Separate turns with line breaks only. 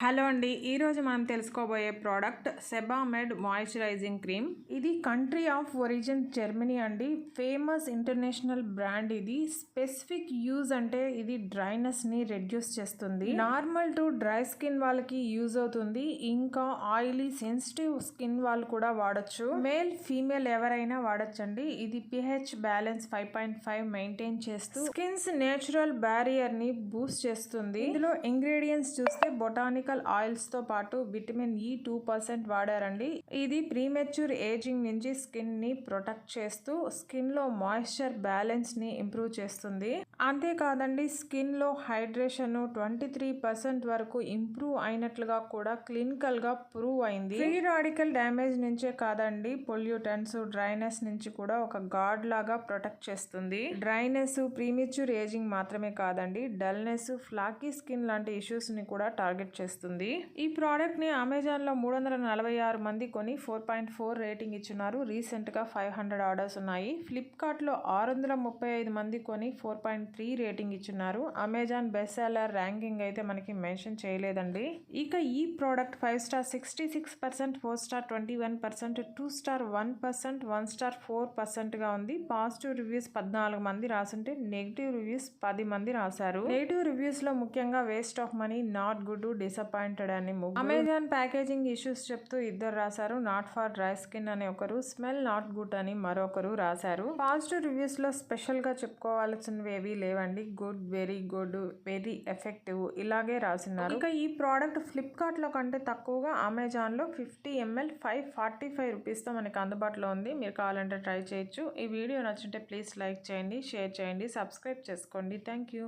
Hello అండి, ఈరోజు మనం తెలుసుకోబోయే ప్రోడక్ట్ సెబామెడ్ మాయిశ్చరైజింగ్ క్రీమ్. ఇది కంట్రీ ఆఫ్ ఒరిజిన్ జర్మనీ అండి. Famous international brand. ఇది స్పెసిఫిక్ యూజ్ అంటే ఇది డ్రైనెస్ ని రెడ్యూస్ చేస్తుంది. నార్మల్ టు డ్రై స్కిన్ వాళ్ళకి యూజ్ అవుతుంది. ఇంకా ఆయిలీ సెన్సిటివ్ స్కిన్ వాళ్ళు కూడా వాడచ్చు. మేల్ ఫీమేల్ ఎవరైనా వాడచ్చండి. ఇది pH బ్యాలెన్స్ 5.5 మెయింటైన్ చేస్తూ స్కిన్స్ నేచురల్ బ్యారియర్ ని బూస్ట్ చేస్తుంది. ఇందులో ఇంగ్రీడియంట్స్ చూస్తే బొటానికల్ ఆయిల్స్ తో పాటు విటమిన్ E 2% వాడారండి. ఇది ప్రీమెచ్యూర్ ఏజింగ్ నుంచి స్కిన్ ని ప్రొటెక్ట్ చేస్తూ స్కిన్ లో మాయిశ్చర్ బ్యాలెన్స్ ని ఇంప్రూవ్ చేస్తుంది. అంతేకాదండి, స్కిన్ లో హైడ్రేషన్ 23% వరకు ఇంప్రూవ్ అయినట్లుగా కూడా క్లినికల్ గా ప్రూవ్ అయింది. ఫ్రీ రాడికల్ డ్యామేజ్ నుంచే కాదండి, పొల్యూటెంట్స్, డ్రైనెస్ నుంచి కూడా ఒక గార్డ్ లాగా ప్రొటెక్ట్ చేస్తుంది. డ్రైనెస్, ప్రీమెచ్యూర్ ఏజింగ్ మాత్రమే కాదండి, డల్నెస్, ఫ్లాకీ స్కిన్ లాంటి ఇష్యూస్ ని కూడా టార్గెట్ చేస్తుంది. ఈ ప్రోడక్ట్ ని అమెజాన్ లో 346 మంది కొని 4.4 రేటింగ్ ఇచ్చున్నారు. రీసెంట్ గా 500 ఆర్డర్స్ ఉన్నాయి. ఫ్లిప్కార్ట్ లో 635 మంది కొని 4.3 రేటింగ్ ఇచ్చున్నారు. అమెజాన్ బెస్ట్ సెల్లర్ ర్యాంకింగ్ అయితే మనకి మెన్షన్ చేయలేదండి. ఇక ఈ product 5 star 66%, 4 star 21%, 2 star 1%, 1 star 4% గా ఉంది. పాజిటివ్ రివ్యూస్ 14 మంది రాసుంటే నెగిటివ్ రివ్యూస్ 10 మంది రాశారు. నెగిటివ్ రివ్యూస్ లో ముఖ్యంగా waste of money, not good, disappointed అని అమెజాన్ ప్యాకేజింగ్ ఇష్యూస్ చెప్తూ 2 రాశారు. నాట్ ఫర్ డ్రై స్కిన్ అని ఒకరు, స్మెల్ నాట్ గుడ్ అని మరొకరు రాశారు. పాజిటివ్ రివ్యూస్ లో స్పెషల్ గా చెప్పుకోవాల్సినవి ఏవీ లేవండి. Good, very good, very effective ఇలాగే రాసినారు. ఇక ఈ ప్రోడక్ట్ ఫ్లిప్కార్ట్ లో కంటే తక్కువగా అమెజాన్ లో 50 ml 545 రూపీస్ తో మనకి అందుబాటులో ఉంది. మీరు కావాలంటే ట్రై చేయొచ్చు. ఈ వీడియో నచ్చుంటే ప్లీజ్ లైక్ చేయండి, షేర్ చేయండి, సబ్స్క్రైబ్ చేసుకోండి. Thank you.